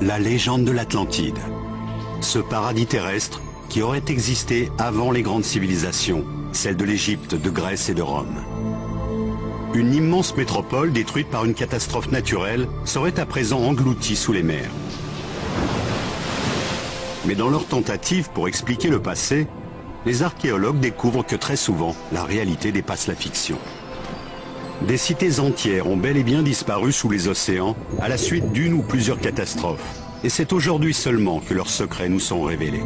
La légende de l'Atlantide. Ce paradis terrestre qui aurait existé avant les grandes civilisations, celles de l'Égypte, de Grèce et de Rome. Une immense métropole détruite par une catastrophe naturelle serait à présent engloutie sous les mers. Mais dans leur tentative pour expliquer le passé, les archéologues découvrent que très souvent, la réalité dépasse la fiction. Des cités entières ont bel et bien disparu sous les océans à la suite d'une ou plusieurs catastrophes. Et c'est aujourd'hui seulement que leurs secrets nous sont révélés.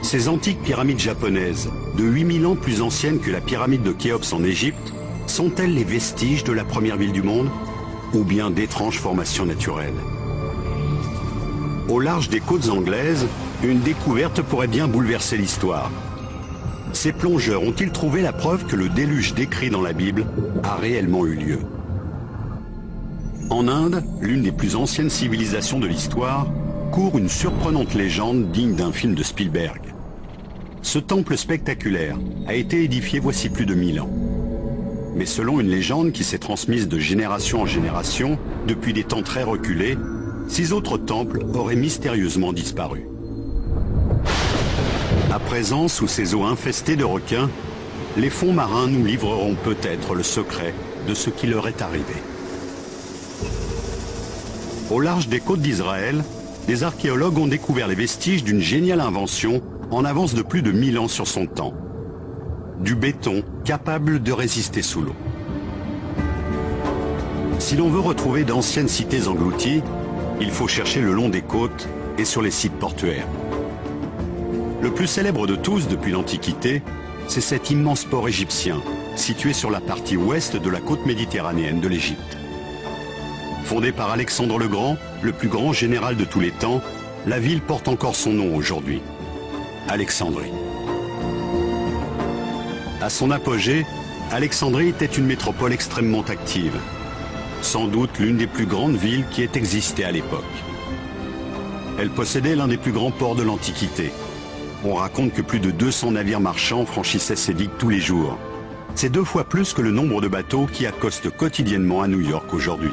Ces antiques pyramides japonaises, de 8000 ans plus anciennes que la pyramide de Khéops en Égypte, sont-elles les vestiges de la première ville du monde ou bien d'étranges formations naturelles? Au large des côtes anglaises, une découverte pourrait bien bouleverser l'histoire. Ces plongeurs ont-ils trouvé la preuve que le déluge décrit dans la Bible a réellement eu lieu? En Inde, l'une des plus anciennes civilisations de l'histoire, court une surprenante légende digne d'un film de Spielberg. Ce temple spectaculaire a été édifié voici plus de 1000 ans. Mais selon une légende qui s'est transmise de génération en génération, depuis des temps très reculés, 6 autres temples auraient mystérieusement disparu. À présent, sous ces eaux infestées de requins, les fonds marins nous livreront peut-être le secret de ce qui leur est arrivé. Au large des côtes d'Israël, des archéologues ont découvert les vestiges d'une géniale invention en avance de plus de 1000 ans sur son temps. Du béton capable de résister sous l'eau. Si l'on veut retrouver d'anciennes cités englouties, il faut chercher le long des côtes et sur les sites portuaires. Le plus célèbre de tous depuis l'Antiquité, c'est cet immense port égyptien, situé sur la partie ouest de la côte méditerranéenne de l'Égypte. Fondée par Alexandre le Grand, le plus grand général de tous les temps, la ville porte encore son nom aujourd'hui, Alexandrie. À son apogée, Alexandrie était une métropole extrêmement active. Sans doute l'une des plus grandes villes qui ait existé à l'époque. Elle possédait l'un des plus grands ports de l'Antiquité. On raconte que plus de 200 navires marchands franchissaient ses digues tous les jours. C'est 2 fois plus que le nombre de bateaux qui accostent quotidiennement à New York aujourd'hui.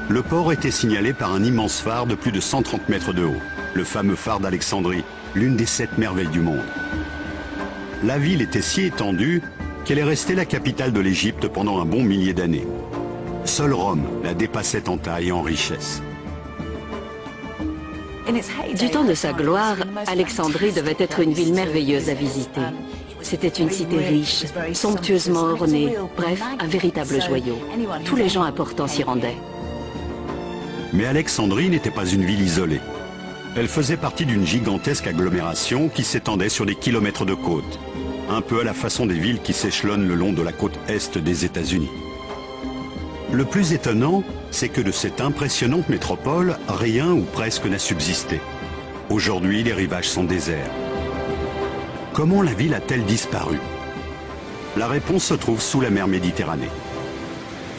Le port était signalé par un immense phare de plus de 130 mètres de haut, le fameux phare d'Alexandrie, l'une des 7 merveilles du monde. La ville était si étendue qu'elle est restée la capitale de l'Égypte pendant un bon millier d'années. Seule Rome la dépassait en taille et en richesse. Du temps de sa gloire, Alexandrie devait être une ville merveilleuse à visiter. C'était une cité riche, somptueusement ornée, bref, un véritable joyau. Tous les gens importants s'y rendaient. Mais Alexandrie n'était pas une ville isolée. Elle faisait partie d'une gigantesque agglomération qui s'étendait sur des kilomètres de côte, un peu à la façon des villes qui s'échelonnent le long de la côte est des États-Unis. Le plus étonnant, c'est que de cette impressionnante métropole, rien ou presque n'a subsisté. Aujourd'hui, les rivages sont déserts. Comment la ville a-t-elle disparu? La réponse se trouve sous la mer Méditerranée.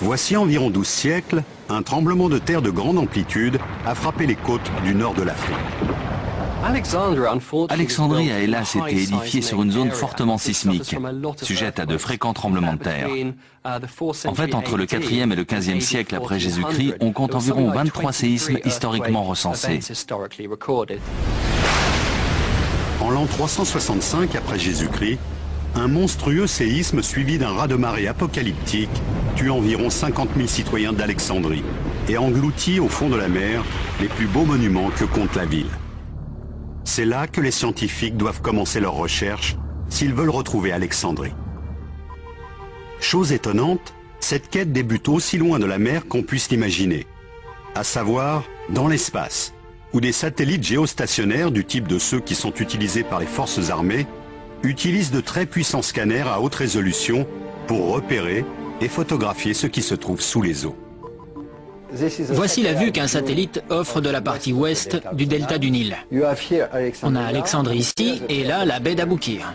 Voici environ 12 siècles, un tremblement de terre de grande amplitude a frappé les côtes du nord de l'Afrique. Alexandrie a hélas été édifiée sur une zone fortement sismique, sujette à de fréquents tremblements de terre. En fait, entre le 4e et le 15e siècle après Jésus-Christ, on compte environ 23 séismes historiquement recensés. En l'an 365 après Jésus-Christ, un monstrueux séisme suivi d'un raz-de-marée apocalyptique tue environ 50 000 citoyens d'Alexandrie et engloutit au fond de la mer les plus beaux monuments que compte la ville. C'est là que les scientifiques doivent commencer leurs recherches s'ils veulent retrouver Alexandrie. Chose étonnante, cette quête débute aussi loin de la mer qu'on puisse l'imaginer, à savoir dans l'espace, où des satellites géostationnaires du type de ceux qui sont utilisés par les forces armées utilisent de très puissants scanners à haute résolution pour repérer et photographier ce qui se trouve sous les eaux. Voici la vue qu'un satellite offre de la partie ouest du delta du Nil. On a Alexandrie ici et là la baie d'Aboukir.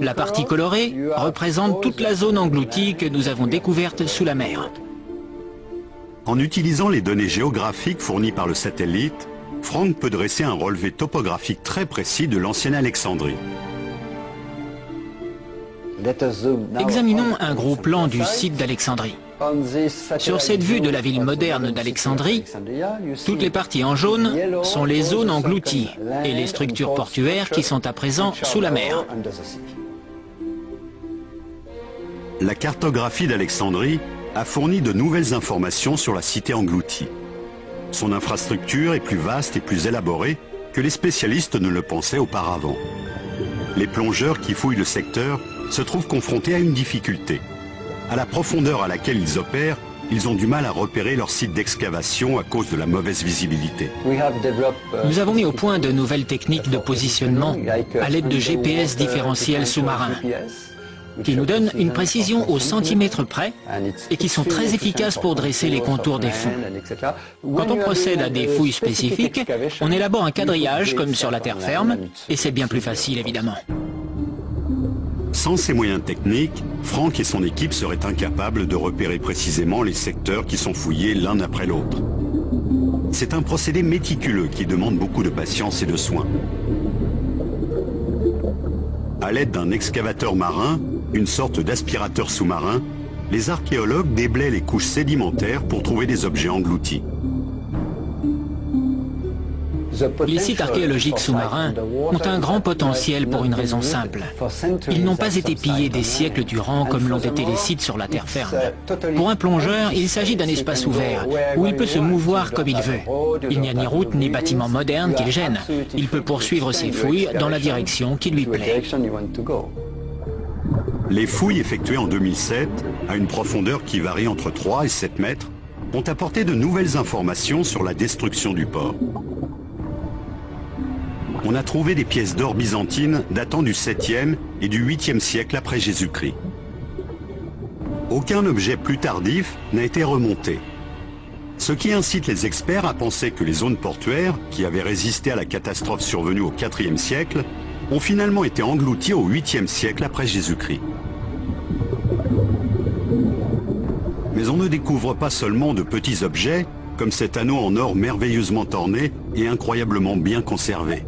La partie colorée représente toute la zone engloutie que nous avons découverte sous la mer. En utilisant les données géographiques fournies par le satellite, Franck peut dresser un relevé topographique très précis de l'ancienne Alexandrie. Examinons un gros plan du site d'Alexandrie. Sur cette vue de la ville moderne d'Alexandrie, toutes les parties en jaune sont les zones englouties et les structures portuaires qui sont à présent sous la mer. La cartographie d'Alexandrie a fourni de nouvelles informations sur la cité engloutie. Son infrastructure est plus vaste et plus élaborée que les spécialistes ne le pensaient auparavant. Les plongeurs qui fouillent le secteur se trouvent confrontés à une difficulté. À la profondeur à laquelle ils opèrent, ils ont du mal à repérer leur site d'excavation à cause de la mauvaise visibilité. Nous avons mis au point de nouvelles techniques de positionnement à l'aide de GPS différentiels sous-marins qui nous donnent une précision au centimètre près et qui sont très efficaces pour dresser les contours des fonds. Quand on procède à des fouilles spécifiques, on élabore un quadrillage comme sur la terre ferme et c'est bien plus facile évidemment. Sans ces moyens techniques, Franck et son équipe seraient incapables de repérer précisément les secteurs qui sont fouillés l'un après l'autre. C'est un procédé méticuleux qui demande beaucoup de patience et de soin. À l'aide d'un excavateur marin, une sorte d'aspirateur sous-marin, les archéologues déblaient les couches sédimentaires pour trouver des objets engloutis. Les sites archéologiques sous-marins ont un grand potentiel pour une raison simple. Ils n'ont pas été pillés des siècles durant comme l'ont été les sites sur la terre ferme. Pour un plongeur, il s'agit d'un espace ouvert où il peut se mouvoir comme il veut. Il n'y a ni route ni bâtiment moderne qui le gêne. Il peut poursuivre ses fouilles dans la direction qui lui plaît. Les fouilles effectuées en 2007, à une profondeur qui varie entre 3 et 7 mètres, ont apporté de nouvelles informations sur la destruction du port. On a trouvé des pièces d'or byzantines datant du 7e et du 8e siècle après Jésus-Christ. Aucun objet plus tardif n'a été remonté. Ce qui incite les experts à penser que les zones portuaires, qui avaient résisté à la catastrophe survenue au 4e siècle, ont finalement été englouties au 8e siècle après Jésus-Christ. Mais on ne découvre pas seulement de petits objets, comme cet anneau en or merveilleusement orné et incroyablement bien conservé.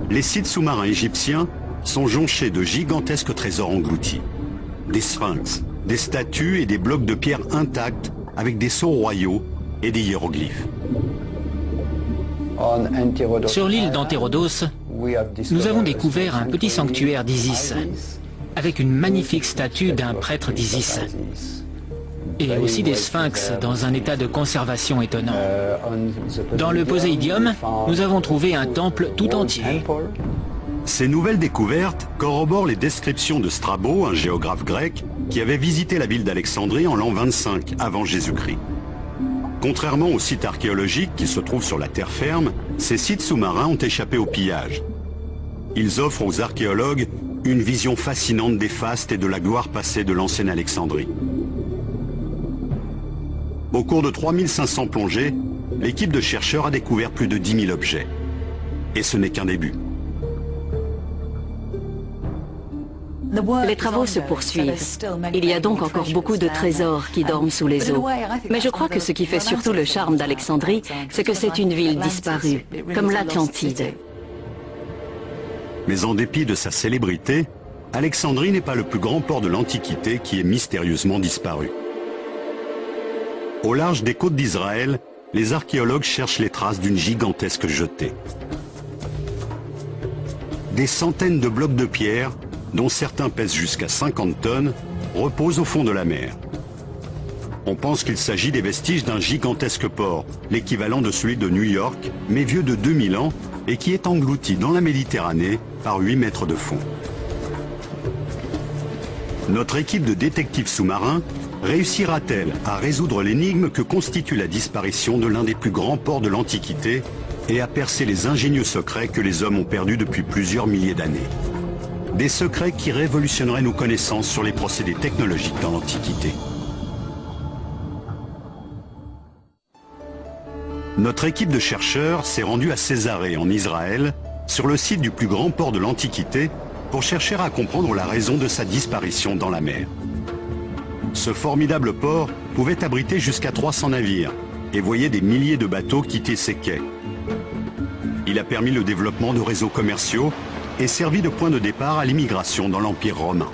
Les sites sous-marins égyptiens sont jonchés de gigantesques trésors engloutis. Des sphinx, des statues et des blocs de pierre intacts avec des sceaux royaux et des hiéroglyphes. Sur l'île d'Antérodos, nous avons découvert un petit sanctuaire d'Isis, avec une magnifique statue d'un prêtre d'Isis, et aussi des sphinx dans un état de conservation étonnant. Dans le Poséidium, nous avons trouvé un temple tout entier. Ces nouvelles découvertes corroborent les descriptions de Strabo, un géographe grec, qui avait visité la ville d'Alexandrie en l'an 25 avant Jésus-Christ. Contrairement aux sites archéologiques qui se trouvent sur la terre ferme, ces sites sous-marins ont échappé au pillage. Ils offrent aux archéologues une vision fascinante des fastes et de la gloire passée de l'ancienne Alexandrie. Au cours de 3500 plongées, l'équipe de chercheurs a découvert plus de 10 000 objets. Et ce n'est qu'un début. Les travaux se poursuivent. Il y a donc encore beaucoup de trésors qui dorment sous les eaux. Mais je crois que ce qui fait surtout le charme d'Alexandrie, c'est que c'est une ville disparue, comme l'Atlantide. Mais en dépit de sa célébrité, Alexandrie n'est pas le plus grand port de l'Antiquité qui est mystérieusement disparu. Au large des côtes d'Israël, les archéologues cherchent les traces d'une gigantesque jetée. Des centaines de blocs de pierre, dont certains pèsent jusqu'à 50 tonnes, reposent au fond de la mer. On pense qu'il s'agit des vestiges d'un gigantesque port, l'équivalent de celui de New York, mais vieux de 2000 ans et qui est englouti dans la Méditerranée par 8 mètres de fond. Notre équipe de détectives sous-marins réussira-t-elle à résoudre l'énigme que constitue la disparition de l'un des plus grands ports de l'Antiquité et à percer les ingénieux secrets que les hommes ont perdus depuis plusieurs milliers d'années? Des secrets qui révolutionneraient nos connaissances sur les procédés technologiques dans l'Antiquité. Notre équipe de chercheurs s'est rendue à Césarée, en Israël, sur le site du plus grand port de l'Antiquité, pour chercher à comprendre la raison de sa disparition dans la mer. Ce formidable port pouvait abriter jusqu'à 300 navires et voyait des milliers de bateaux quitter ses quais. Il a permis le développement de réseaux commerciaux et servi de point de départ à l'immigration dans l'Empire romain.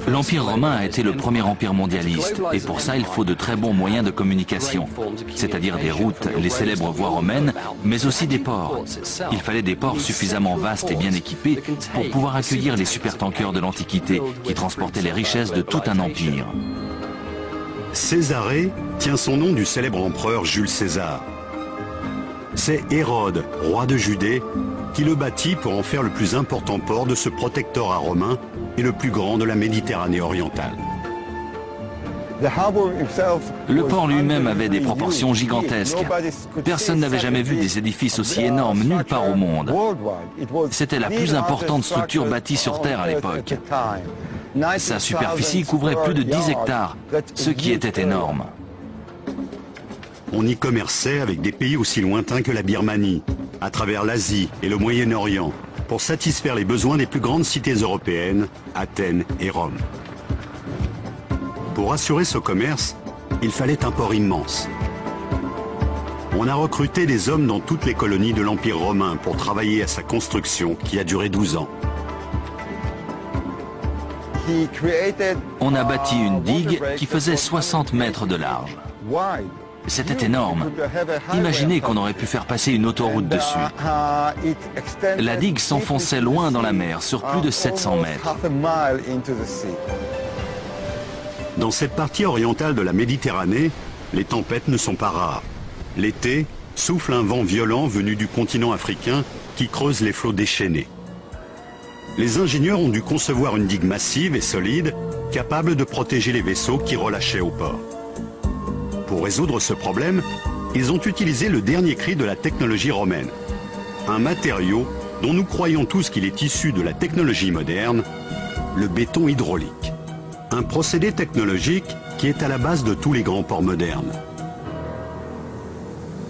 L'Empire romain a été le premier empire mondialiste, et pour ça il faut de très bons moyens de communication, c'est-à-dire des routes, les célèbres voies romaines, mais aussi des ports. Il fallait des ports suffisamment vastes et bien équipés pour pouvoir accueillir les supertankers de l'Antiquité, qui transportaient les richesses de tout un empire. Césarée tient son nom du célèbre empereur Jules César. C'est Hérode, roi de Judée, qui le bâtit pour en faire le plus important port de ce protectorat romain et le plus grand de la Méditerranée orientale. Le port lui-même avait des proportions gigantesques. Personne n'avait jamais vu des édifices aussi énormes nulle part au monde. C'était la plus importante structure bâtie sur Terre à l'époque. Sa superficie couvrait plus de 10 hectares, ce qui était énorme. On y commerçait avec des pays aussi lointains que la Birmanie, à travers l'Asie et le Moyen-Orient, pour satisfaire les besoins des plus grandes cités européennes, Athènes et Rome. Pour assurer ce commerce, il fallait un port immense. On a recruté des hommes dans toutes les colonies de l'Empire romain pour travailler à sa construction qui a duré 12 ans. On a bâti une digue qui faisait 60 mètres de large. C'était énorme. Imaginez qu'on aurait pu faire passer une autoroute dessus. La digue s'enfonçait loin dans la mer, sur plus de 700 mètres. Dans cette partie orientale de la Méditerranée, les tempêtes ne sont pas rares. L'été, souffle un vent violent venu du continent africain qui creuse les flots déchaînés. Les ingénieurs ont dû concevoir une digue massive et solide, capable de protéger les vaisseaux qui relâchaient au port. Pour résoudre ce problème, ils ont utilisé le dernier cri de la technologie romaine. Un matériau dont nous croyons tous qu'il est issu de la technologie moderne, le béton hydraulique. Un procédé technologique qui est à la base de tous les grands ports modernes.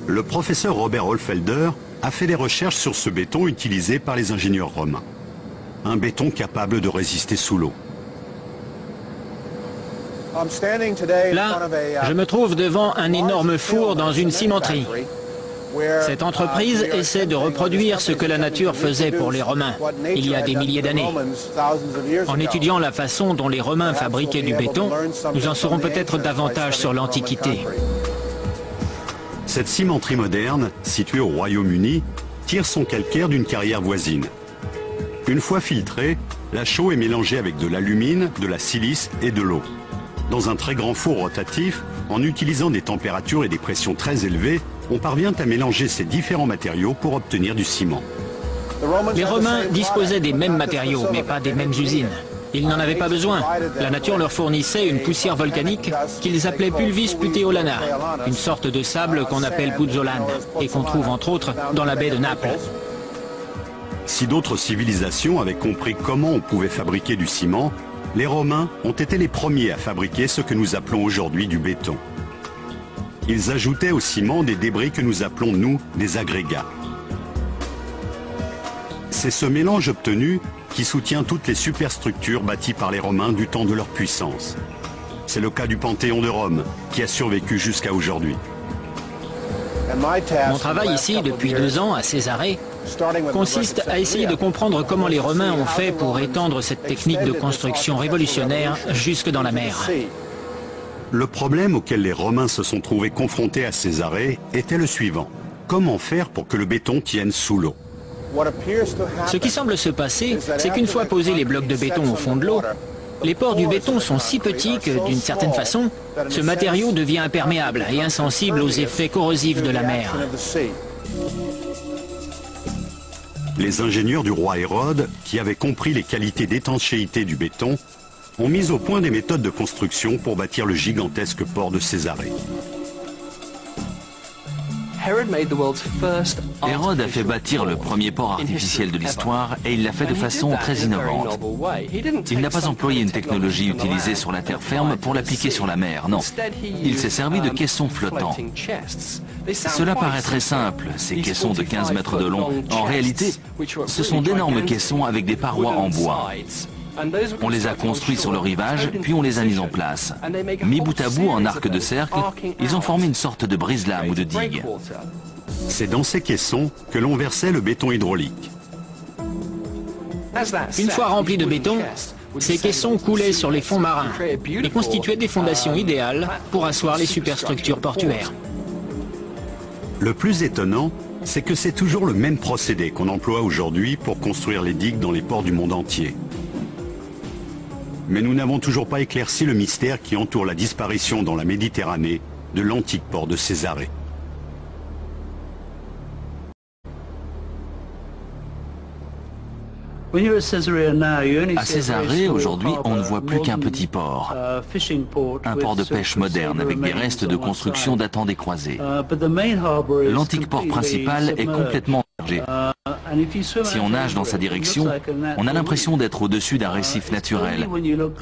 Le professeur Robert Hohlfelder a fait des recherches sur ce béton utilisé par les ingénieurs romains. Un béton capable de résister sous l'eau. Là, je me trouve devant un énorme four dans une cimenterie. Cette entreprise essaie de reproduire ce que la nature faisait pour les Romains, il y a des milliers d'années. En étudiant la façon dont les Romains fabriquaient du béton, nous en saurons peut-être davantage sur l'Antiquité. Cette cimenterie moderne, située au Royaume-Uni, tire son calcaire d'une carrière voisine. Une fois filtrée, la chaux est mélangée avec de l'alumine, de la silice et de l'eau. Dans un très grand four rotatif, en utilisant des températures et des pressions très élevées, on parvient à mélanger ces différents matériaux pour obtenir du ciment. Les Romains disposaient des mêmes matériaux, mais pas des mêmes usines. Ils n'en avaient pas besoin. La nature leur fournissait une poussière volcanique qu'ils appelaient pulvis puteolana, une sorte de sable qu'on appelle puzzolane, et qu'on trouve entre autres dans la baie de Naples. Si d'autres civilisations avaient compris comment on pouvait fabriquer du ciment, les Romains ont été les premiers à fabriquer ce que nous appelons aujourd'hui du béton. Ils ajoutaient au ciment des débris que nous appelons, nous, des agrégats. C'est ce mélange obtenu qui soutient toutes les superstructures bâties par les Romains du temps de leur puissance. C'est le cas du Panthéon de Rome, qui a survécu jusqu'à aujourd'hui. Mon travail ici, depuis 2 ans, à Césarée, consiste à essayer de comprendre comment les Romains ont fait pour étendre cette technique de construction révolutionnaire jusque dans la mer. Le problème auquel les Romains se sont trouvés confrontés à Césarée était le suivant. Comment faire pour que le béton tienne sous l'eau? Ce qui semble se passer, c'est qu'une fois posés les blocs de béton au fond de l'eau, les pores du béton sont si petits que, d'une certaine façon, ce matériau devient imperméable et insensible aux effets corrosifs de la mer. Les ingénieurs du roi Hérode, qui avaient compris les qualités d'étanchéité du béton, ont mis au point des méthodes de construction pour bâtir le gigantesque port de Césarée. Hérode a fait bâtir le premier port artificiel de l'histoire et il l'a fait de façon très innovante. Il n'a pas employé une technologie utilisée sur la terre ferme pour l'appliquer sur la mer, non. Il s'est servi de caissons flottants. Cela paraît très simple, ces caissons de 15 mètres de long. En réalité, ce sont d'énormes caissons avec des parois en bois. On les a construits sur le rivage, puis on les a mis en place. Mis bout à bout en arc de cercle, ils ont formé une sorte de brise-lames ou de digue. C'est dans ces caissons que l'on versait le béton hydraulique. Une fois rempli de béton, Ces caissons coulaient sur les fonds marins et constituaient des fondations idéales pour asseoir les superstructures portuaires. Le plus étonnant, c'est que c'est toujours le même procédé qu'on emploie aujourd'hui pour construire les digues dans les ports du monde entier. Mais nous n'avons toujours pas éclairci le mystère qui entoure la disparition dans la Méditerranée de l'antique port de Césarée. À Césarée, aujourd'hui, on ne voit plus qu'un petit port. Un port de pêche moderne avec des restes de construction datant des croisés. L'antique port principal est complètement submergé. Si on nage dans sa direction, on a l'impression d'être au-dessus d'un récif naturel.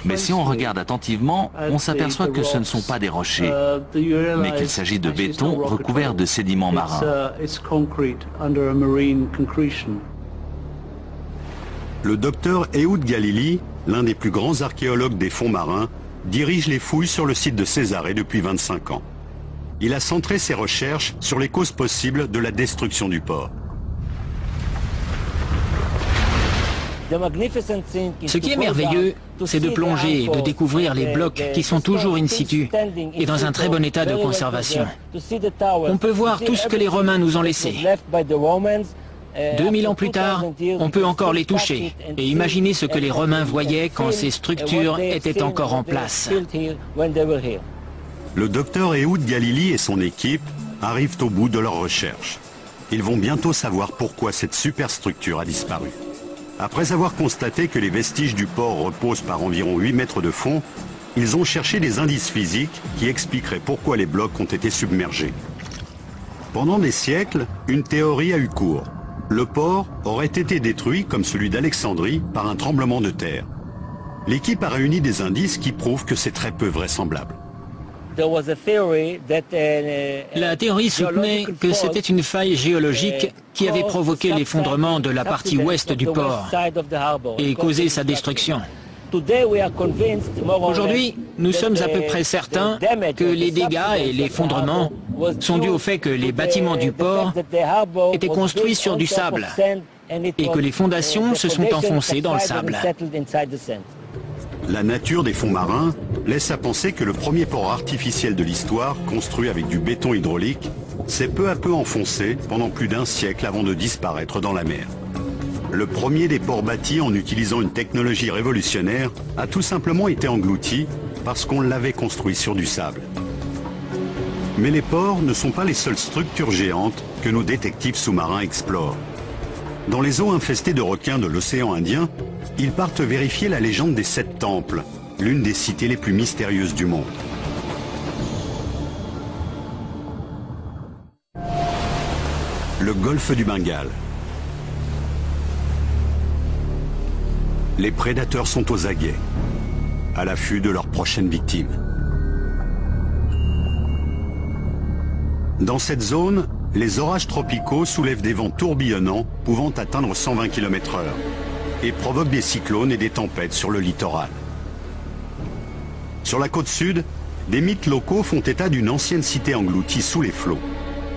Mais si on regarde attentivement, on s'aperçoit que ce ne sont pas des rochers, mais qu'il s'agit de béton recouvert de sédiments marins. Le docteur Ehud Galili, l'un des plus grands archéologues des fonds marins, dirige les fouilles sur le site de Césarée depuis 25 ans. Il a centré ses recherches sur les causes possibles de la destruction du port. Ce qui est merveilleux, c'est de plonger et de découvrir les blocs qui sont toujours in situ et dans un très bon état de conservation. On peut voir tout ce que les Romains nous ont laissé. 2000 ans plus tard, on peut encore les toucher et imaginer ce que les Romains voyaient quand ces structures étaient encore en place. Le docteur Ehud Galili et son équipe arrivent au bout de leurs recherches. Ils vont bientôt savoir pourquoi cette superstructure a disparu. Après avoir constaté que les vestiges du port reposent par environ 8 mètres de fond, ils ont cherché des indices physiques qui expliqueraient pourquoi les blocs ont été submergés. Pendant des siècles, une théorie a eu cours. Le port aurait été détruit, comme celui d'Alexandrie, par un tremblement de terre. L'équipe a réuni des indices qui prouvent que c'est très peu vraisemblable. La théorie soutenait que c'était une faille géologique qui avait provoqué l'effondrement de la partie ouest du port et causé sa destruction. Aujourd'hui, nous sommes à peu près certains que les dégâts et l'effondrement sont dus au fait que les bâtiments du port étaient construits sur du sable et que les fondations se sont enfoncées dans le sable. La nature des fonds marins laisse à penser que le premier port artificiel de l'histoire, construit avec du béton hydraulique, s'est peu à peu enfoncé pendant plus d'un siècle avant de disparaître dans la mer. Le premier des ports bâtis en utilisant une technologie révolutionnaire a tout simplement été englouti parce qu'on l'avait construit sur du sable. Mais les ports ne sont pas les seules structures géantes que nos détectives sous-marins explorent. Dans les eaux infestées de requins de l'océan Indien, ils partent vérifier la légende des 7 temples, l'une des cités les plus mystérieuses du monde. Le golfe du Bengale. Les prédateurs sont aux aguets, à l'affût de leur prochaine victime. Dans cette zone, les orages tropicaux soulèvent des vents tourbillonnants pouvant atteindre 120 km/h et provoquent des cyclones et des tempêtes sur le littoral. Sur la côte sud, des mythes locaux font état d'une ancienne cité engloutie sous les flots,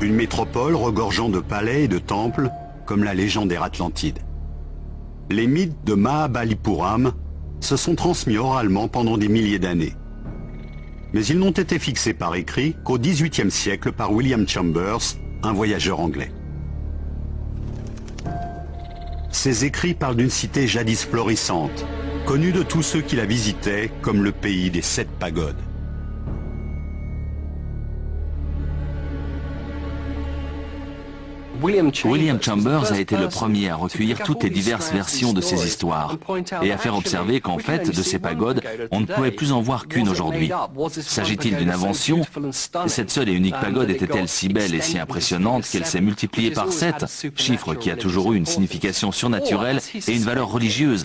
une métropole regorgeant de palais et de temples comme la légendaire Atlantide. Les mythes de Mahabalipuram se sont transmis oralement pendant des milliers d'années. Mais ils n'ont été fixés par écrit qu'au XVIIIe siècle par William Chambers, un voyageur anglais. Ces écrits parlent d'une cité jadis florissante, connue de tous ceux qui la visitaient comme le pays des 7 pagodes. William Chambers a été le premier à recueillir toutes les diverses versions de ces histoires et à faire observer qu'en fait, de ces pagodes, on ne pouvait plus en voir qu'une aujourd'hui. S'agit-il d'une invention? Cette seule et unique pagode était-elle si belle et si impressionnante qu'elle s'est multipliée par 7, chiffre qui a toujours eu une signification surnaturelle et une valeur religieuse?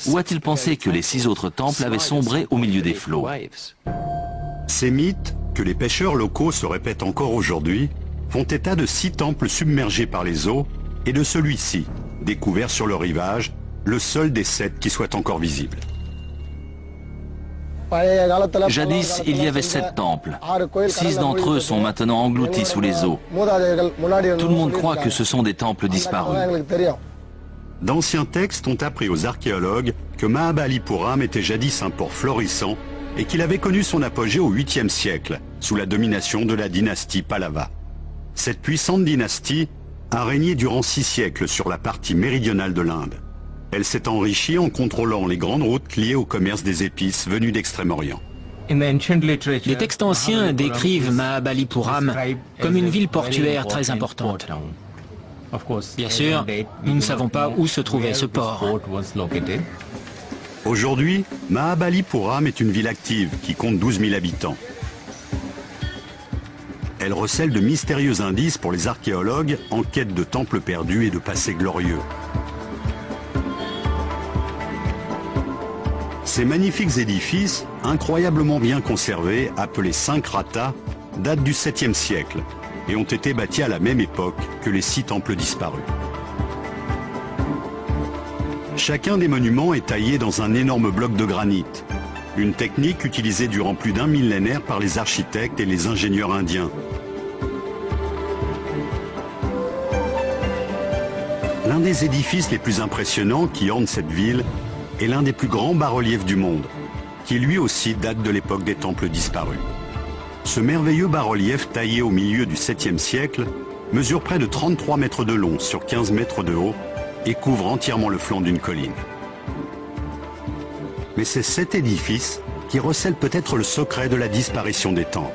Ou a-t-il pensé que les 6 autres temples avaient sombré au milieu des flots? Ces mythes, que les pêcheurs locaux se répètent encore aujourd'hui, font état de 6 temples submergés par les eaux et de celui-ci, découvert sur le rivage, le seul des 7 qui soit encore visible. Jadis, il y avait 7 temples. 6 d'entre eux sont maintenant engloutis sous les eaux. Tout le monde croit que ce sont des temples disparus. d'anciens textes ont appris aux archéologues que Mahabalipuram était jadis un port florissant et qu'il avait connu son apogée au 8e siècle, sous la domination de la dynastie Pallava. Cette puissante dynastie a régné durant 6 siècles sur la partie méridionale de l'Inde. Elle s'est enrichie en contrôlant les grandes routes liées au commerce des épices venues d'Extrême-Orient. Les textes anciens décrivent Mahabalipuram comme une ville portuaire très importante. Bien sûr, nous ne savons pas où se trouvait ce port. Aujourd'hui, Mahabalipuram est une ville active qui compte 12 000 habitants. Elle recèle de mystérieux indices pour les archéologues en quête de temples perdus et de passés glorieux. Ces magnifiques édifices, incroyablement bien conservés, appelés Sankrata, datent du 7e siècle et ont été bâtis à la même époque que les 6 temples disparus. Chacun des monuments est taillé dans un énorme bloc de granit, une technique utilisée durant plus d'un millénaire par les architectes et les ingénieurs indiens. L'un des édifices les plus impressionnants qui ornent cette ville est l'un des plus grands bas-reliefs du monde, qui lui aussi date de l'époque des temples disparus. Ce merveilleux bas-relief taillé au milieu du 7e siècle mesure près de 33 mètres de long sur 15 mètres de haut et couvre entièrement le flanc d'une colline. Mais c'est cet édifice qui recèle peut-être le secret de la disparition des temples.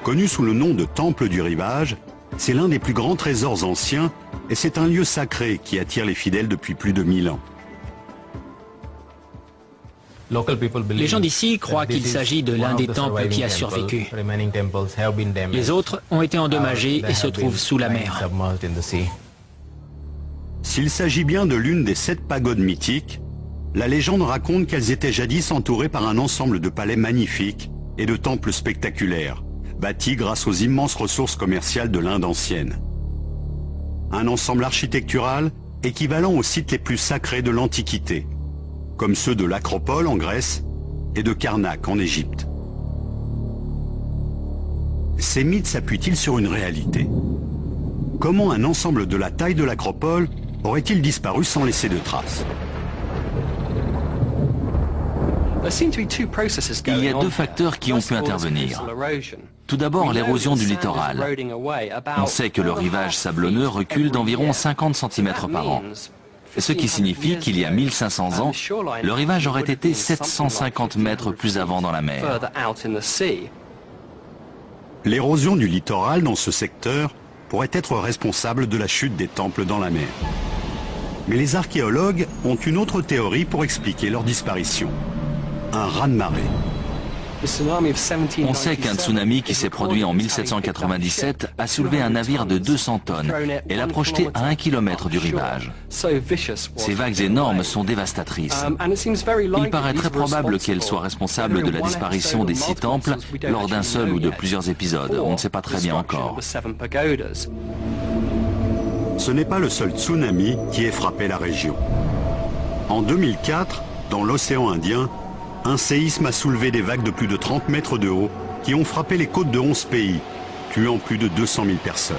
Connu sous le nom de Temple du Rivage, c'est l'un des plus grands trésors anciens et c'est un lieu sacré qui attire les fidèles depuis plus de 1000 ans. Les gens d'ici croient qu'il s'agit de l'un des temples qui a survécu. Les autres ont été endommagés et se trouvent sous la mer. S'il s'agit bien de l'une des 7 pagodes mythiques, la légende raconte qu'elles étaient jadis entourées par un ensemble de palais magnifiques et de temples spectaculaires, bâtis grâce aux immenses ressources commerciales de l'Inde ancienne. Un ensemble architectural équivalent aux sites les plus sacrés de l'Antiquité, comme ceux de l'Acropole en Grèce et de Karnak en Égypte. Ces mythes s'appuient-ils sur une réalité? Comment un ensemble de la taille de l'Acropole aurait-il disparu sans laisser de traces? Il y a 2 facteurs qui ont pu intervenir. Tout d'abord, l'érosion du littoral. On sait que le rivage sablonneux recule d'environ 50 cm par an. Ce qui signifie qu'il y a 1500 ans, le rivage aurait été 750 mètres plus avant dans la mer. L'érosion du littoral dans ce secteur pourrait être responsable de la chute des temples dans la mer. Mais les archéologues ont une autre théorie pour expliquer leur disparition. Un raz-de-marée. On sait qu'un tsunami qui s'est produit en 1797 a soulevé un navire de 200 tonnes et l'a projeté à 1 km du rivage. Ces vagues énormes sont dévastatrices. Il paraît très probable qu'elles soient responsables de la disparition des 6 temples lors d'un seul ou de plusieurs épisodes. On ne sait pas très bien encore. Ce n'est pas le seul tsunami qui ait frappé la région. En 2004, dans l'océan Indien, un séisme a soulevé des vagues de plus de 30 mètres de haut qui ont frappé les côtes de 11 pays, tuant plus de 200 000 personnes.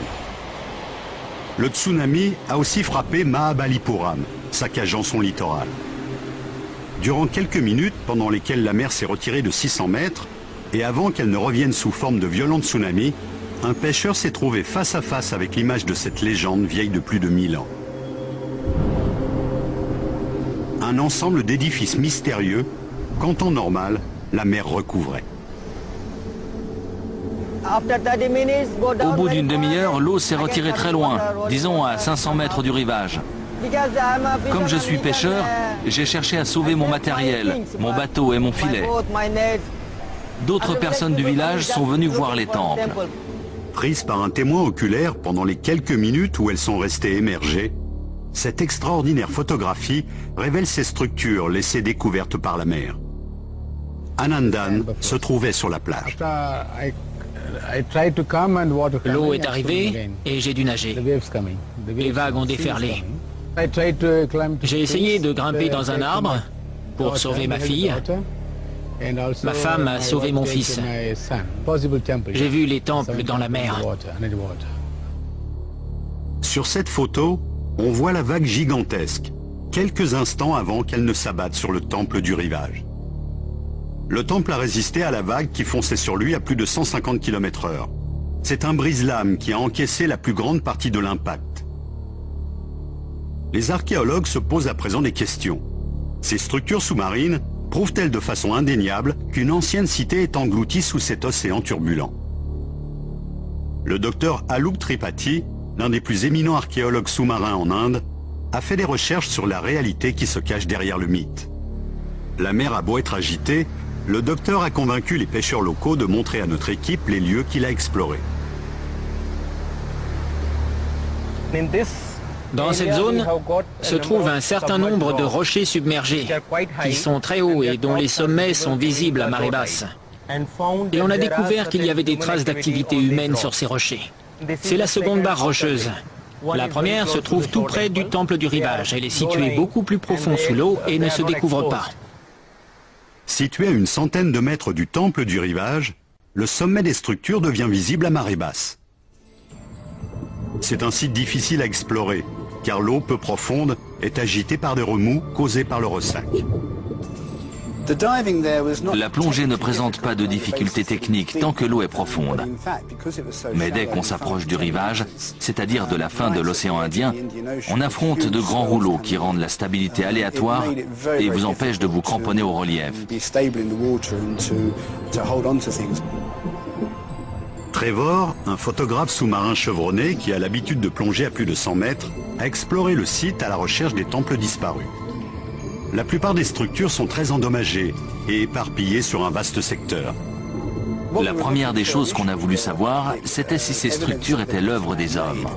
Le tsunami a aussi frappé Mahabalipuram, saccageant son littoral. Durant quelques minutes, pendant lesquelles la mer s'est retirée de 600 mètres, et avant qu'elle ne revienne sous forme de violents tsunamis, un pêcheur s'est trouvé face à face avec l'image de cette légende vieille de plus de 1000 ans. Un ensemble d'édifices mystérieux qu'en temps normal, la mer recouvrait. Au bout d'une demi-heure, l'eau s'est retirée très loin, disons à 500 mètres du rivage. Comme je suis pêcheur, j'ai cherché à sauver mon matériel, mon bateau et mon filet. D'autres personnes du village sont venues voir les temples. Prise par un témoin oculaire pendant les quelques minutes où elles sont restées émergées, cette extraordinaire photographie révèle ces structures laissées découvertes par la mer. Anandan se trouvait sur la plage. L'eau est arrivée et j'ai dû nager. Les vagues ont déferlé. J'ai essayé de grimper dans un arbre pour sauver ma fille. Ma femme a sauvé mon fils. J'ai vu les temples dans la mer. Sur cette photo, On voit la vague gigantesque, quelques instants avant qu'elle ne s'abatte sur le temple du rivage. Le temple a résisté à la vague qui fonçait sur lui à plus de 150 km/h. C'est un brise-lames qui a encaissé la plus grande partie de l'impact. Les archéologues se posent à présent des questions. Ces structures sous-marines prouvent-elles de façon indéniable qu'une ancienne cité est engloutie sous cet océan turbulent? Le docteur Alouk Tripathi, l'un des plus éminents archéologues sous-marins en Inde, a fait des recherches sur la réalité qui se cache derrière le mythe. La mer a beau être agitée, le docteur a convaincu les pêcheurs locaux de montrer à notre équipe les lieux qu'il a explorés. Dans cette zone se trouve un certain nombre de rochers submergés qui sont très hauts et dont les sommets sont visibles à marée basse. Et on a découvert qu'il y avait des traces d'activité humaine sur ces rochers. C'est la seconde barre rocheuse. La première se trouve tout près du temple du rivage. Elle est située beaucoup plus profond sous l'eau et ne se découvre pas. Situé à une centaine de mètres du temple du rivage, le sommet des structures devient visible à marée basse. C'est un site difficile à explorer, car l'eau peu profonde est agitée par des remous causés par le ressac. La plongée ne présente pas de difficultés techniques tant que l'eau est profonde. Mais dès qu'on s'approche du rivage, c'est-à-dire de la fin de l'océan Indien, on affronte de grands rouleaux qui rendent la stabilité aléatoire et vous empêchent de vous cramponner au relief. Trevor, un photographe sous-marin chevronné qui a l'habitude de plonger à plus de 100 mètres, a exploré le site à la recherche des temples disparus. La plupart des structures sont très endommagées et éparpillées sur un vaste secteur. La première des choses qu'on a voulu savoir, c'était si ces structures étaient l'œuvre des hommes.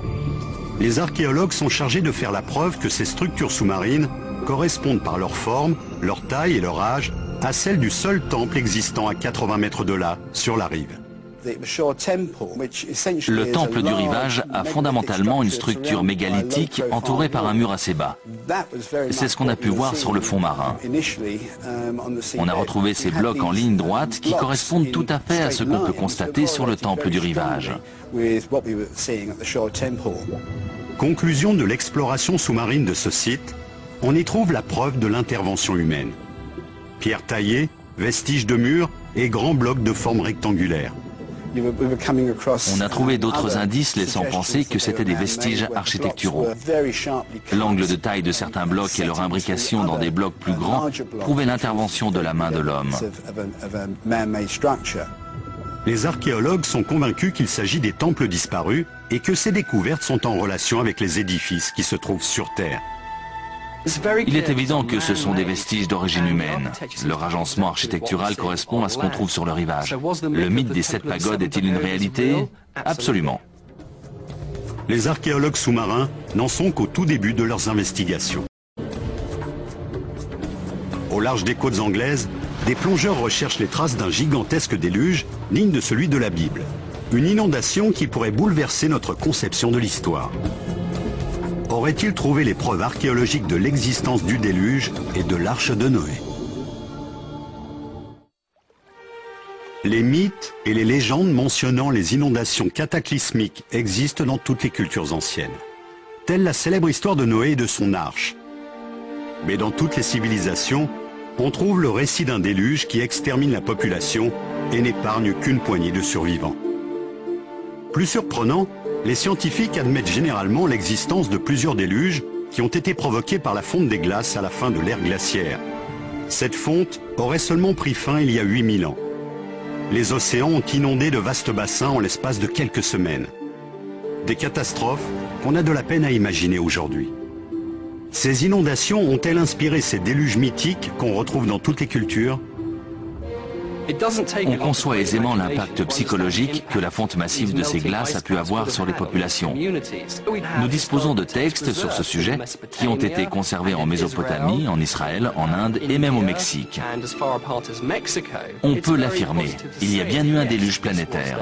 Les archéologues sont chargés de faire la preuve que ces structures sous-marines correspondent par leur forme, leur taille et leur âge à celles du seul temple existant à 80 mètres de là, sur la rive. Le temple du rivage a fondamentalement une structure mégalithique entourée par un mur assez bas. C'est ce qu'on a pu voir sur le fond marin. On a retrouvé ces blocs en ligne droite qui correspondent tout à fait à ce qu'on peut constater sur le temple du rivage. Conclusion de l'exploration sous-marine de ce site, on y trouve la preuve de l'intervention humaine. Pierres taillées, vestiges de murs et grands blocs de forme rectangulaire. On a trouvé d'autres indices laissant penser que c'étaient des vestiges architecturaux. L'angle de taille de certains blocs et leur imbrication dans des blocs plus grands prouvaient l'intervention de la main de l'homme. Les archéologues sont convaincus qu'il s'agit des temples disparus et que ces découvertes sont en relation avec les édifices qui se trouvent sur Terre. Il est évident que ce sont des vestiges d'origine humaine. Leur agencement architectural correspond à ce qu'on trouve sur le rivage. Le mythe des 7 pagodes est-il une réalité? Absolument. Les archéologues sous-marins n'en sont qu'au tout début de leurs investigations. Au large des côtes anglaises, des plongeurs recherchent les traces d'un gigantesque déluge digne de celui de la Bible. Une inondation qui pourrait bouleverser notre conception de l'histoire. Aurait-il trouvé les preuves archéologiques de l'existence du déluge et de l'arche de Noé? Les mythes et les légendes mentionnant les inondations cataclysmiques existent dans toutes les cultures anciennes. Telle la célèbre histoire de Noé et de son arche. Mais dans toutes les civilisations, on trouve le récit d'un déluge qui extermine la population et n'épargne qu'une poignée de survivants. Plus surprenant, les scientifiques admettent généralement l'existence de plusieurs déluges qui ont été provoqués par la fonte des glaces à la fin de l'ère glaciaire. Cette fonte aurait seulement pris fin il y a 8000 ans. Les océans ont inondé de vastes bassins en l'espace de quelques semaines. Des catastrophes qu'on a de la peine à imaginer aujourd'hui. Ces inondations ont-elles inspiré ces déluges mythiques qu'on retrouve dans toutes les cultures? On conçoit aisément l'impact psychologique que la fonte massive de ces glaces a pu avoir sur les populations. Nous disposons de textes sur ce sujet qui ont été conservés en Mésopotamie, en Israël, en Inde et même au Mexique. On peut l'affirmer, il y a bien eu un déluge planétaire.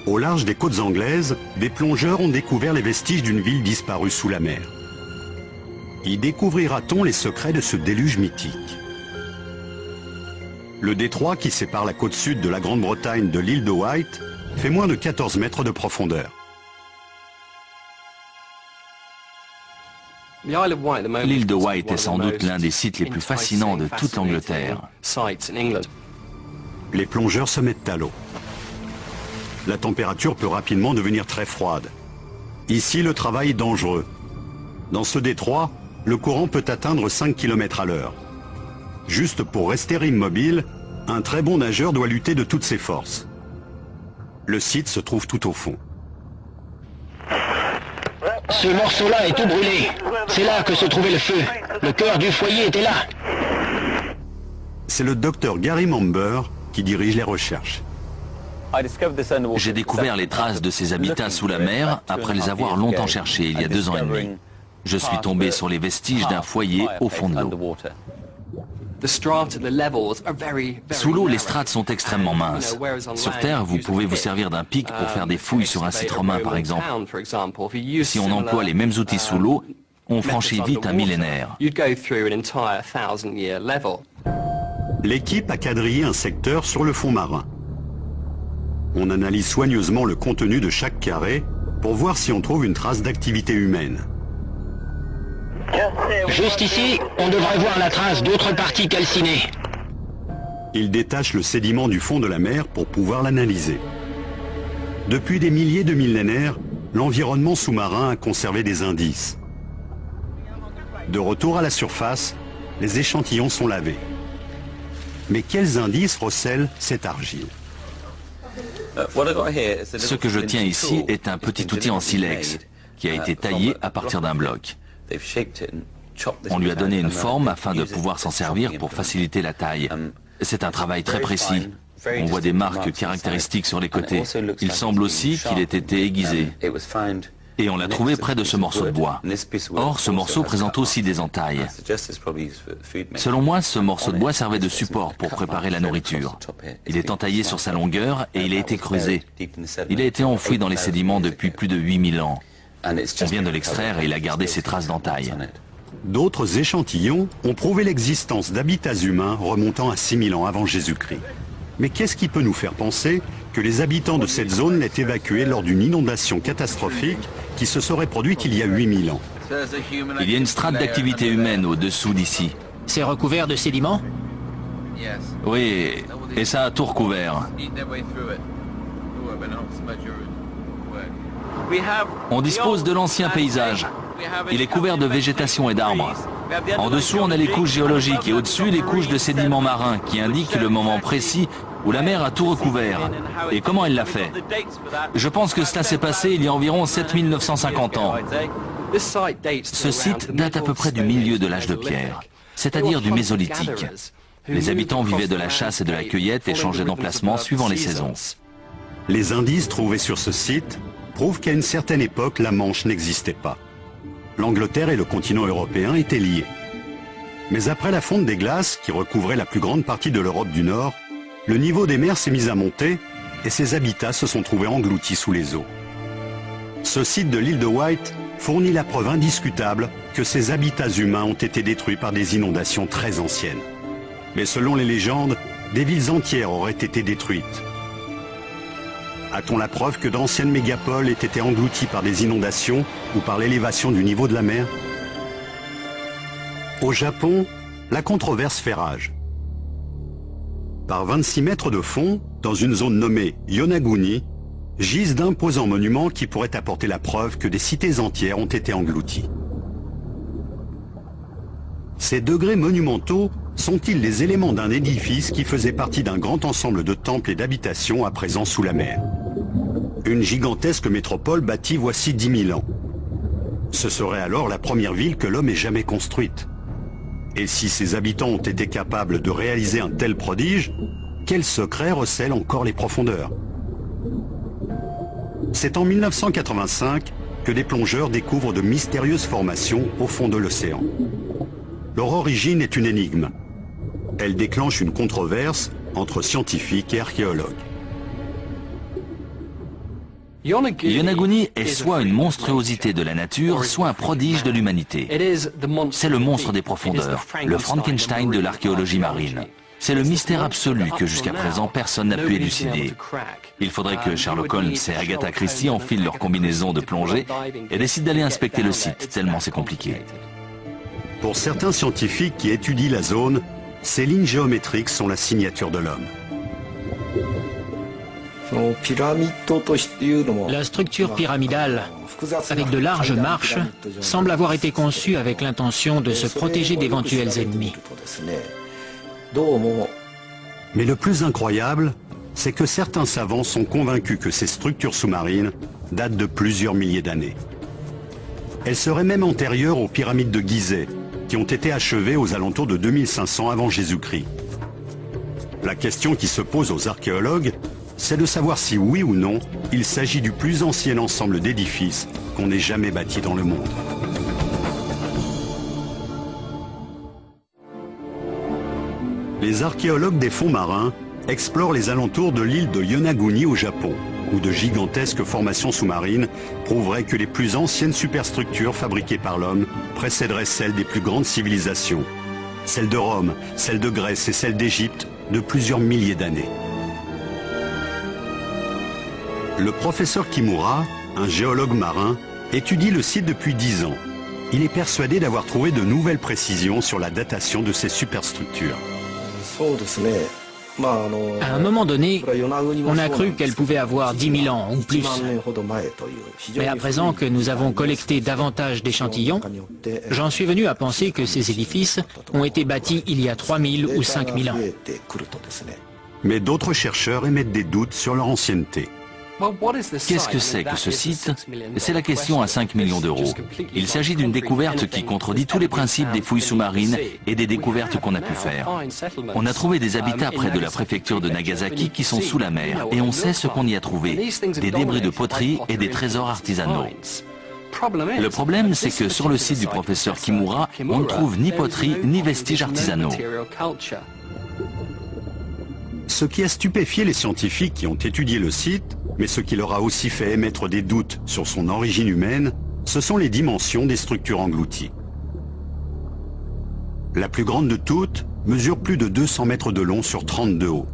Au large des côtes anglaises, des plongeurs ont découvert les vestiges d'une ville disparue sous la mer. Y découvrira-t-on les secrets de ce déluge mythique? Le détroit qui sépare la côte sud de la Grande-Bretagne de l'île de Wight fait moins de 14 mètres de profondeur. L'île de Wight est sans doute l'un des sites les plus fascinants de toute l'Angleterre. Les plongeurs se mettent à l'eau. La température peut rapidement devenir très froide. Ici, le travail est dangereux. Dans ce détroit, le courant peut atteindre 5 km à l'heure. Juste pour rester immobile, un très bon nageur doit lutter de toutes ses forces. Le site se trouve tout au fond. Ce morceau-là est tout brûlé. C'est là que se trouvait le feu. Le cœur du foyer était là. C'est le docteur Gary Mamber qui dirige les recherches. J'ai découvert les traces de ces habitats sous la mer après les avoir longtemps cherchés il y a 2 ans et demi. Je suis tombé sur les vestiges d'un foyer au fond de l'eau. Sous l'eau, les strates sont extrêmement minces. Sur Terre, vous pouvez vous servir d'un pic pour faire des fouilles sur un site romain, par exemple. Si on emploie les mêmes outils sous l'eau, on franchit vite un millénaire. L'équipe a quadrillé un secteur sur le fond marin. On analyse soigneusement le contenu de chaque carré pour voir si on trouve une trace d'activité humaine. Juste ici, on devrait voir la trace d'autres parties calcinées. Ils détachent le sédiment du fond de la mer pour pouvoir l'analyser. Depuis des milliers de millénaires, l'environnement sous-marin a conservé des indices. De retour à la surface, les échantillons sont lavés. Mais quels indices recèle cette argile? Ce que je tiens ici est un petit outil en silex qui a été taillé à partir d'un bloc. On lui a donné une forme afin de pouvoir s'en servir pour faciliter la taille. C'est un travail très précis. On voit des marques caractéristiques sur les côtés. Il semble aussi qu'il ait été aiguisé. Et on l'a trouvé près de ce morceau de bois. Or, ce morceau présente aussi des entailles. Selon moi, ce morceau de bois servait de support pour préparer la nourriture. Il est entaillé sur sa longueur et il a été creusé. Il a été enfoui dans les sédiments depuis plus de 8000 ans. On vient de l'extraire et il a gardé ses traces d'entailles. D'autres échantillons ont prouvé l'existence d'habitats humains remontant à 6000 ans avant Jésus-Christ. Mais qu'est-ce qui peut nous faire penser que les habitants de cette zone l'aient évacué lors d'une inondation catastrophique qui se serait produite il y a 8000 ans? Il y a une strate d'activité humaine au-dessous d'ici. C'est recouvert de sédiments? Oui, et ça a tout recouvert. On dispose de l'ancien paysage. Il est couvert de végétation et d'arbres. En dessous, on a les couches géologiques et au-dessus, les couches de sédiments marins qui indiquent le moment précis où la mer a tout recouvert. Et comment elle l'a fait? Je pense que cela s'est passé il y a environ 7950 ans. Ce site date à peu près du milieu de l'âge de pierre, c'est-à-dire du Mésolithique. Les habitants vivaient de la chasse et de la cueillette et changeaient d'emplacement suivant les saisons. Les indices trouvés sur ce site prouvent qu'à une certaine époque, la Manche n'existait pas. L'Angleterre et le continent européen étaient liés. Mais après la fonte des glaces, qui recouvrait la plus grande partie de l'Europe du Nord, le niveau des mers s'est mis à monter et ses habitats se sont trouvés engloutis sous les eaux. Ce site de l'île de Wight fournit la preuve indiscutable que ces habitats humains ont été détruits par des inondations très anciennes. Mais selon les légendes, des villes entières auraient été détruites. A-t-on la preuve que d'anciennes mégapoles aient été englouties par des inondations ou par l'élévation du niveau de la mer? Au Japon, la controverse fait rage. Par 26 mètres de fond, dans une zone nommée Yonaguni, gisent d'imposants monuments qui pourraient apporter la preuve que des cités entières ont été englouties. Ces degrés monumentaux sont-ils les éléments d'un édifice qui faisait partie d'un grand ensemble de temples et d'habitations à présent sous la mer? Une gigantesque métropole bâtie voici 10 000 ans. Ce serait alors la première ville que l'homme ait jamais construite. Et si ses habitants ont été capables de réaliser un tel prodige, quel secret recèle encore les profondeurs? C'est en 1985 que des plongeurs découvrent de mystérieuses formations au fond de l'océan. Leur origine est une énigme. Elle déclenche une controverse entre scientifiques et archéologues. Yonaguni est soit une monstruosité de la nature, soit un prodige de l'humanité. C'est le monstre des profondeurs, le Frankenstein de l'archéologie marine. C'est le mystère absolu que jusqu'à présent personne n'a pu élucider. Il faudrait que Sherlock Holmes et Agatha Christie enfilent leur combinaison de plongée et décident d'aller inspecter le site, tellement c'est compliqué. Pour certains scientifiques qui étudient la zone, ces lignes géométriques sont la signature de l'homme. La structure pyramidale, avec de larges marches, semble avoir été conçue avec l'intention de se protéger d'éventuels ennemis. Mais le plus incroyable, c'est que certains savants sont convaincus que ces structures sous-marines datent de plusieurs milliers d'années. Elles seraient même antérieures aux pyramides de Gizeh, qui ont été achevées aux alentours de 2500 avant Jésus-Christ. La question qui se pose aux archéologues, c'est de savoir si oui ou non, il s'agit du plus ancien ensemble d'édifices qu'on ait jamais bâti dans le monde. Les archéologues des fonds marins explorent les alentours de l'île de Yonaguni au Japon, où de gigantesques formations sous-marines prouveraient que les plus anciennes superstructures fabriquées par l'homme précéderaient celles des plus grandes civilisations, celles de Rome, celles de Grèce et celles d'Égypte de plusieurs milliers d'années. Le professeur Kimura, un géologue marin, étudie le site depuis 10 ans. Il est persuadé d'avoir trouvé de nouvelles précisions sur la datation de ces superstructures. À un moment donné, on a cru qu'elle pouvait avoir 10 000 ans ou plus. Mais à présent que nous avons collecté davantage d'échantillons, j'en suis venu à penser que ces édifices ont été bâtis il y a 3 000 ou 5 000 ans. Mais d'autres chercheurs émettent des doutes sur leur ancienneté. Qu'est-ce que c'est que ce site? C'est la question à 5 millions d'euros. Il s'agit d'une découverte qui contredit tous les principes des fouilles sous-marines et des découvertes qu'on a pu faire. On a trouvé des habitats près de la préfecture de Nagasaki qui sont sous la mer et on sait ce qu'on y a trouvé, des débris de poterie et des trésors artisanaux. Le problème, c'est que sur le site du professeur Kimura, on ne trouve ni poterie ni vestiges artisanaux. Ce qui a stupéfié les scientifiques qui ont étudié le site, mais ce qui leur a aussi fait émettre des doutes sur son origine humaine, ce sont les dimensions des structures englouties. La plus grande de toutes mesure plus de 200 mètres de long sur 30 de haut.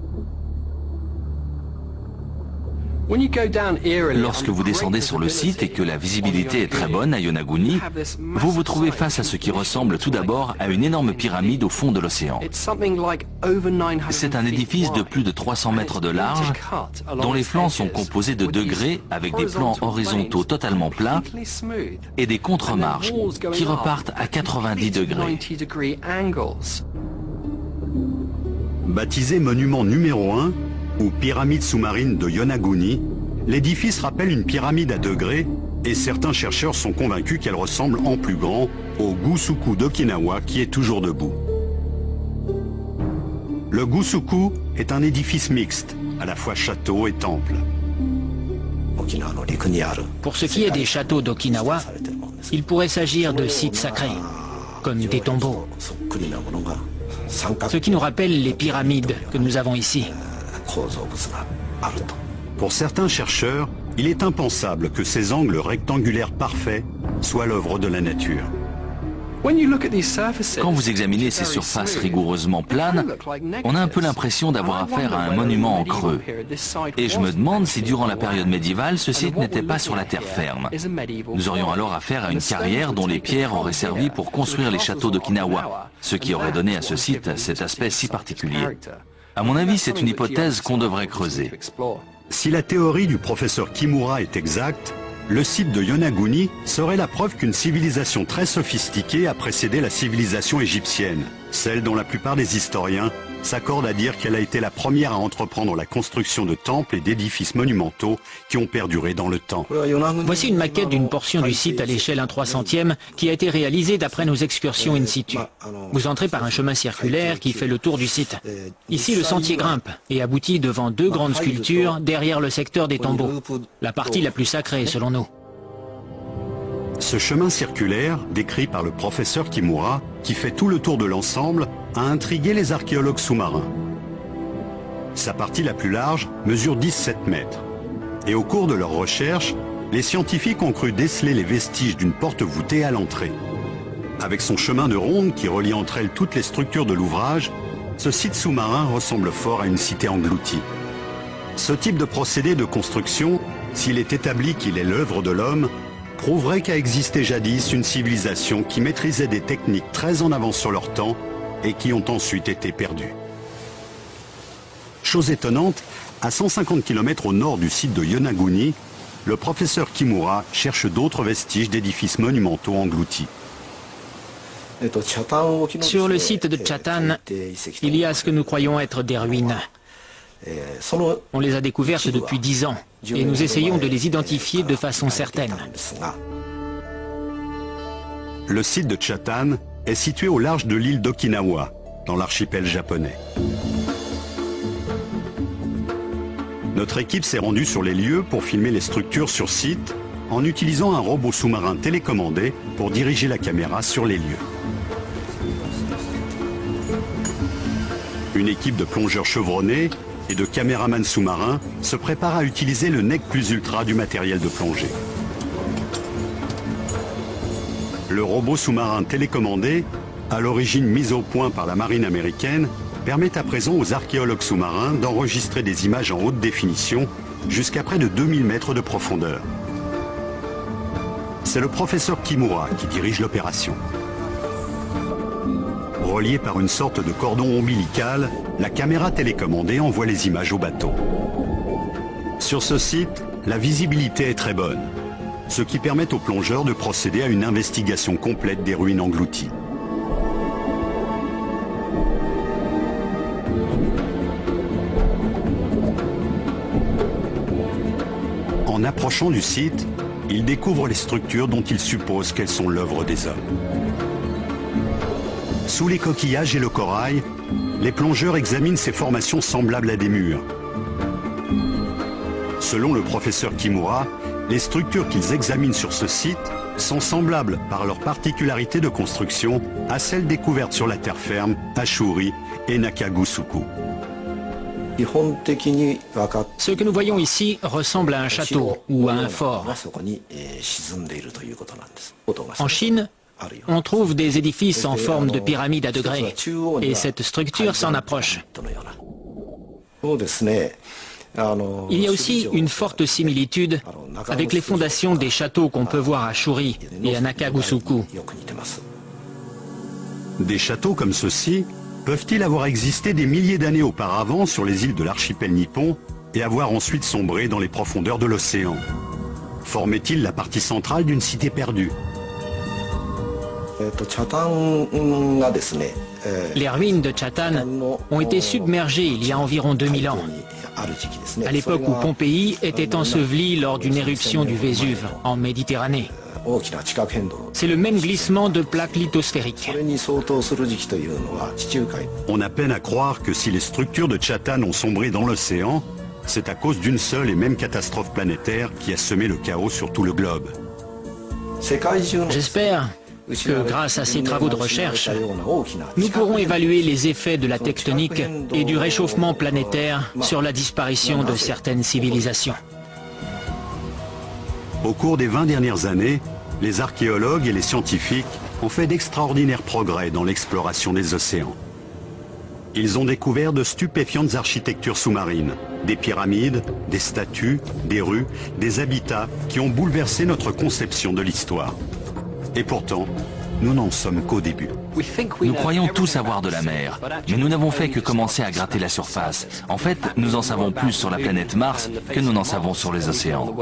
Lorsque vous descendez sur le site et que la visibilité est très bonne à Yonaguni, vous vous trouvez face à ce qui ressemble tout d'abord à une énorme pyramide au fond de l'océan. C'est un édifice de plus de 300 mètres de large, dont les flancs sont composés de degrés avec des plans horizontaux totalement plats et des contre-marches qui repartent à 90 degrés. Baptisé monument numéro 1, ou pyramide sous-marine de Yonaguni, l'édifice rappelle une pyramide à degrés et certains chercheurs sont convaincus qu'elle ressemble en plus grand au Gusuku d'Okinawa qui est toujours debout. Le Gusuku est un édifice mixte, à la fois château et temple. Pour ce qui est des châteaux d'Okinawa, il pourrait s'agir de sites sacrés, comme des tombeaux. Ce qui nous rappelle les pyramides que nous avons ici. Pour certains chercheurs, il est impensable que ces angles rectangulaires parfaits soient l'œuvre de la nature. Quand vous examinez ces surfaces rigoureusement planes, on a un peu l'impression d'avoir affaire à un monument en creux. Et je me demande si durant la période médiévale, ce site n'était pas sur la terre ferme. Nous aurions alors affaire à une carrière dont les pierres auraient servi pour construire les châteaux d'Okinawa, ce qui aurait donné à ce site cet aspect si particulier. À mon avis, c'est une hypothèse qu'on devrait creuser. Si la théorie du professeur Kimura est exacte, le site de Yonaguni serait la preuve qu'une civilisation très sophistiquée a précédé la civilisation égyptienne, celle dont la plupart des historiens s'accordent à dire qu'elle a été la première à entreprendre la construction de temples et d'édifices monumentaux qui ont perduré dans le temps. Voici une maquette d'une portion du site à l'échelle 1/300e qui a été réalisée d'après nos excursions in situ. Vous entrez par un chemin circulaire qui fait le tour du site. Ici, le sentier grimpe et aboutit devant 2 grandes sculptures derrière le secteur des tombeaux, la partie la plus sacrée selon nous. Ce chemin circulaire, décrit par le professeur Kimura, qui fait tout le tour de l'ensemble, a intrigué les archéologues sous-marins. Sa partie la plus large mesure 17 mètres. Et au cours de leurs recherches, les scientifiques ont cru déceler les vestiges d'une porte voûtée à l'entrée. Avec son chemin de ronde qui relie entre elles toutes les structures de l'ouvrage, ce site sous-marin ressemble fort à une cité engloutie. Ce type de procédé de construction, s'il est établi qu'il est l'œuvre de l'homme, prouverait qu'a existé jadis une civilisation qui maîtrisait des techniques très en avance sur leur temps et qui ont ensuite été perdues. Chose étonnante, à 150 km au nord du site de Yonaguni, le professeur Kimura cherche d'autres vestiges d'édifices monumentaux engloutis. Sur le site de Chatan, il y a ce que nous croyons être des ruines. On les a découvertes depuis 10 ans et nous essayons de les identifier de façon certaine. Le site de Chatan est situé au large de l'île d'Okinawa, dans l'archipel japonais. Notre équipe s'est rendue sur les lieux pour filmer les structures sur site en utilisant un robot sous-marin télécommandé pour diriger la caméra sur les lieux. Une équipe de plongeurs chevronnés et de caméramans sous-marins se prépare à utiliser le NEC Plus Ultra du matériel de plongée. Le robot sous-marin télécommandé, à l'origine mis au point par la marine américaine, permet à présent aux archéologues sous-marins d'enregistrer des images en haute définition jusqu'à près de 2000 mètres de profondeur. C'est le professeur Kimura qui dirige l'opération. Reliée par une sorte de cordon ombilical, la caméra télécommandée envoie les images au bateau. Sur ce site, la visibilité est très bonne, ce qui permet aux plongeurs de procéder à une investigation complète des ruines englouties. En approchant du site, ils découvrent les structures dont ils supposent qu'elles sont l'œuvre des hommes. Sous les coquillages et le corail, les plongeurs examinent ces formations semblables à des murs. Selon le professeur Kimura, les structures qu'ils examinent sur ce site sont semblables par leur particularité de construction à celles découvertes sur la terre ferme à Shuri et Nakagusuku. Ce que nous voyons ici ressemble à un château ou à un fort. En Chine, on trouve des édifices en forme de pyramide à degrés, et cette structure s'en approche. Il y a aussi une forte similitude avec les fondations des châteaux qu'on peut voir à Shuri et à Nakagusuku. Des châteaux comme ceux-ci peuvent-ils avoir existé des milliers d'années auparavant sur les îles de l'archipel nippon et avoir ensuite sombré dans les profondeurs de l'océan? Formaient-ils la partie centrale d'une cité perdue? Les ruines de Chatan ont été submergées il y a environ 2000 ans, à l'époque où Pompéi était enseveli lors d'une éruption du Vésuve en Méditerranée. C'est le même glissement de plaques lithosphériques. On a peine à croire que si les structures de Chatan ont sombré dans l'océan, c'est à cause d'une seule et même catastrophe planétaire qui a semé le chaos sur tout le globe. J'espère que grâce à ces travaux de recherche, nous pourrons évaluer les effets de la tectonique et du réchauffement planétaire sur la disparition de certaines civilisations. Au cours des 20 dernières années, les archéologues et les scientifiques ont fait d'extraordinaires progrès dans l'exploration des océans. Ils ont découvert de stupéfiantes architectures sous-marines, des pyramides, des statues, des rues, des habitats qui ont bouleversé notre conception de l'histoire. Et pourtant, nous n'en sommes qu'au début. Nous croyons tout savoir de la mer, mais nous n'avons fait que commencer à gratter la surface. En fait, nous en savons plus sur la planète Mars que nous n'en savons sur les océans.